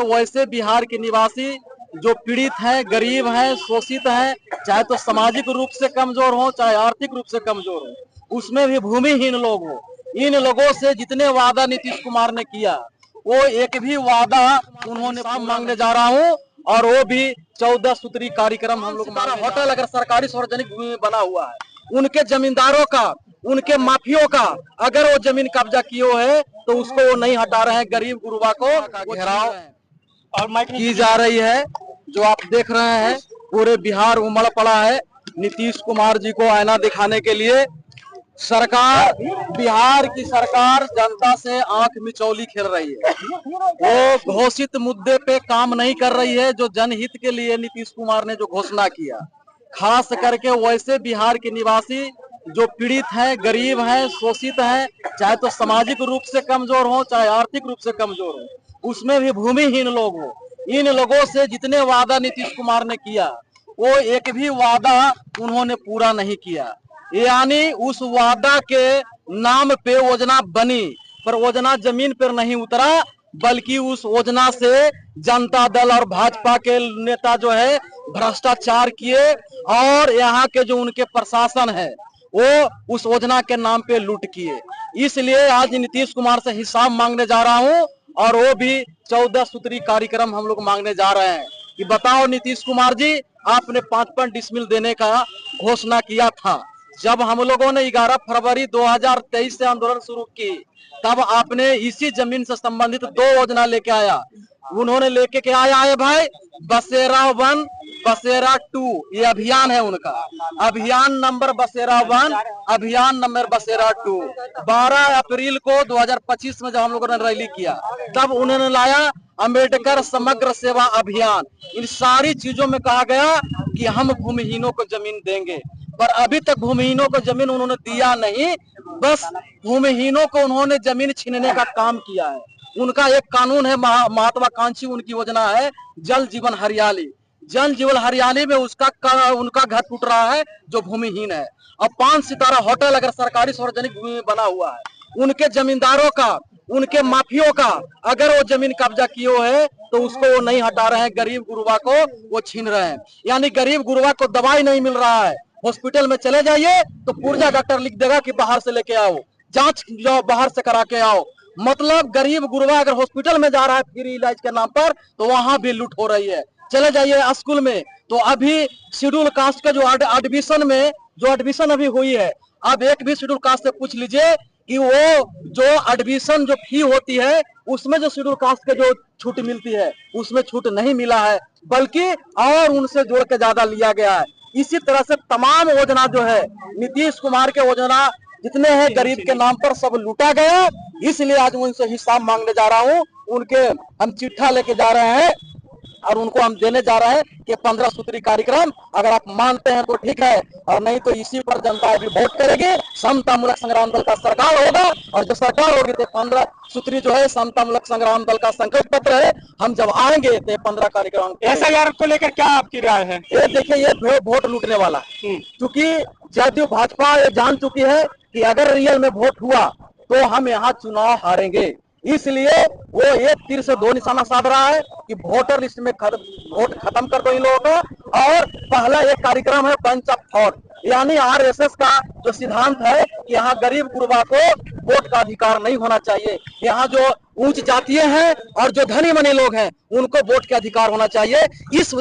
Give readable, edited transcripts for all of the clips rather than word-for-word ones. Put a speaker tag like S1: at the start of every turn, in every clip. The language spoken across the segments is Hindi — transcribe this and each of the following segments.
S1: वैसे बिहार के निवासी जो पीड़ित हैं, गरीब हैं, शोषित हैं, चाहे तो सामाजिक रूप से कमजोर हो, चाहे आर्थिक रूप से कमजोर हो, उसमें भी भूमिहीन लोग हो, इन लोगों से जितने वादा नीतीश कुमार ने किया वो एक भी वादा उन्होंने मांगने जा रहा हूँ। और वो भी 14 सूत्री कार्यक्रम हम लोग होटल अगर सरकारी सार्वजनिक भूमि में बना हुआ है, उनके जमींदारों का, उनके माफियों का अगर वो जमीन कब्जा किए है तो उसको वो नहीं हटा रहे हैं। गरीब गुरुबा को घेराव और की जा रही है। जो आप देख रहे हैं पूरे बिहार उमड़ पड़ा है नीतीश कुमार जी को आईना दिखाने के लिए। सरकार, बिहार की सरकार जनता से आंख मिचौली खेल रही है। वो घोषित मुद्दे पे काम नहीं कर रही है जो जनहित के लिए नीतीश कुमार ने जो घोषणा किया। खास करके वैसे बिहार के निवासी जो पीड़ित हैं, गरीब हैं, शोषित हैं, चाहे तो सामाजिक रूप से कमजोर हो, चाहे आर्थिक रूप से कमजोर हो, उसमें भी भूमिहीन लोग हो, इन लोगों से जितने वादा नीतीश कुमार ने किया वो एक भी वादा उन्होंने पूरा नहीं किया। यानी उस वादा के नाम पे योजना बनी पर योजना जमीन पर नहीं उतरा, बल्कि उस योजना से जनता दल और भाजपा के नेता जो है भ्रष्टाचार किए और यहाँ के जो उनके प्रशासन है वो उस योजना के नाम पे लूट किए। इसलिए आज नीतीश कुमार से हिसाब मांगने जा रहा हूँ और वो भी 14 सूत्री कार्यक्रम हम लोग मांगने जा रहे हैं कि बताओ नीतीश कुमार जी, आपने 5 डिसमिल देने का घोषणा किया था। जब हम लोगों ने 11 फरवरी 2023 से आंदोलन शुरू की तब आपने इसी जमीन से संबंधित 2 योजना लेके आया। उन्होंने लेके क्या आया है भाई? बसेरा 1, बसेरा 2, ये अभियान है उनका। अभियान नंबर बसेरा 1, अभियान नंबर बसेरा 2। 12 अप्रैल को 2025 में जब हम लोगों ने रैली किया तब उन्होंने लाया अंबेडकर समग्र सेवा अभियान। इन सारी चीजों में कहा गया कि हम भूमिहीनों को जमीन देंगे, पर अभी तक भूमिहीनों को जमीन उन्होंने दिया नहीं, बस भूमिहीनों को उन्होंने जमीन छीनने का काम किया है। उनका एक कानून है, महत्वाकांक्षी उनकी योजना है जल जीवन हरियाली। जल जीवन हरियाली में उनका घर टूट रहा है जो भूमिहीन है। अब 5 सितारा होटल अगर सरकारी सार्वजनिक भूमि में बना हुआ है, उनके जमींदारों का, उनके माफियों का अगर वो जमीन कब्जा किए है तो उसको वो नहीं हटा रहे हैं, गरीब गुरुबा को वो छीन रहे हैं। यानी गरीब गुरुबा को दवाई नहीं मिल रहा है, हॉस्पिटल में चले जाइए तो पुर्जा डॉक्टर लिख देगा कि बाहर से लेके आओ, जांच जाओ बाहर से करा के आओ। मतलब गरीब गुरुबा अगर हॉस्पिटल में जा रहा है फ्री इलाज के नाम पर तो वहां भी लूट हो रही है। चले जाइए स्कूल में तो अभी शेड्यूल कास्ट का जो एडमिशन में जो एडमिशन अभी हुई है, अब एक भी शेड्यूल कास्ट से पूछ लीजिए कि वो जो एडमिशन जो फी होती है उसमें जो शेड्यूल कास्ट के जो छूट मिलती है उसमें छूट नहीं मिला है, बल्कि और उनसे जोड़ के ज्यादा लिया गया है। इसी तरह से तमाम योजना जो है नीतीश कुमार के योजना जितने हैं गरीब के नाम पर सब लूटा गया। इसलिए आज उनसे हिसाब मांगने जा रहा हूँ। उनके हम चिट्ठा लेके जा रहे हैं और उनको हम देने जा रहे हैं कि 15 सूत्री कार्यक्रम अगर आप मानते हैं तो ठीक है, और नहीं तो इसी पर जनता अभी वोट करेगी। समतामूलक संग्राम दल का सरकार होगा और जो सरकार होगी तो 15 सूत्री जो है समतामूलक संग्राम दल का संकल्प पत्र है। हम जब आएंगे तो 15 कार्यक्रम
S2: SIR को लेकर क्या आपकी राय है?
S1: ये देखिए, ये वोट लूटने वाला है, क्योंकि जदयू भाजपा ये जान चुकी है कि अगर रियल में वोट हुआ तो हम यहाँ चुनाव हारेंगे। इसलिए वो एक तीर से 2 निशाना साध रहा है कि वोटर लिस्ट में वोट खत्म कर दो इन लोगों का। और पहला एक कार्यक्रम है बंच ऑफ थॉट, यानी RSS का जो सिद्धांत है कि यहाँ गरीब गुरुबा को वोट का अधिकार नहीं होना चाहिए। यहाँ जो उच्च जातीय हैं और जो धनी मनी लोग हैं उनको वोट के अधिकार होना चाहिए। इस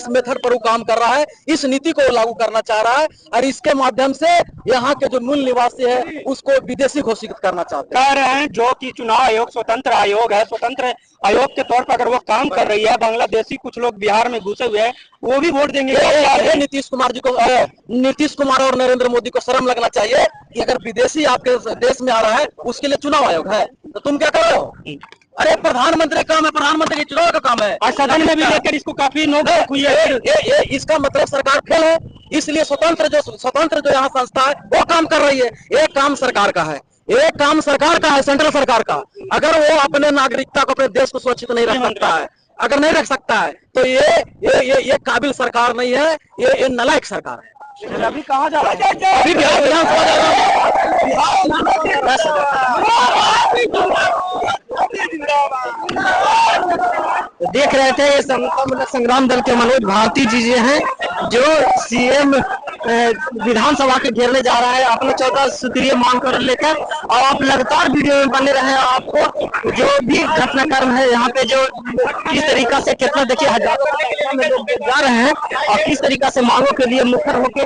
S1: मेथड पर वो काम कर रहा है, इस नीति को लागू करना चाह रहा है और इसके माध्यम से यहाँ के जो मूल निवासी है उसको विदेशी घोषित करना चाहते हैं।
S2: कह रहे हैं जो कि चुनाव आयोग स्वतंत्र आयोग है, स्वतंत्र आयोग के तौर पर अगर वो काम कर रही है, बांग्लादेशी कुछ लोग बिहार में घुसे हुए हैं वो भी वोट देंगे।
S1: नीतीश कुमार जी को, नीतीश कुमार और नरेंद्र मोदी को शर्म लगना चाहिए कि अगर विदेशी आपके देश में आ रहा है उसके लिए चुनाव आयोग है तो तुम क्या कर रहे हो? अरे प्रधानमंत्री काम है, प्रधानमंत्री के चुनाव का काम है।
S2: और सदन में भी लेकर इसको काफी नोक हुई है।
S1: इसका मतलब सरकार फेल है। इसलिए स्वतंत्र जो यहाँ संस्था है वो काम कर रही है। एक काम सरकार का है, एक काम सरकार का है, सेंट्रल सरकार का। अगर वो अपने नागरिकता को, अपने देश को सुरक्षित नहीं रख सकता है, अगर नहीं रख सकता है तो ये काबिल सरकार नहीं है, ये नालायक सरकार है।
S2: अभी कहाँ जा रहा है?
S1: अभी बिहार विधानसभा जा रहा है।
S2: देख रहे थे ये समता मतलब संग्राम दल के मनोज भारती जी जी हैं जो सीएम विधानसभा के घेरने जा रहा है अपने 14 सूत्रीय मांग कर लेकर। और आप लगातार वीडियो में बने रहे, आपको जो भी घटनाक्रम है यहाँ पे जो किस तरीका से कितना देखिए हजारों में लोग जा रहे हैं और किस तरीका से मांगों के लिए मुखर होकर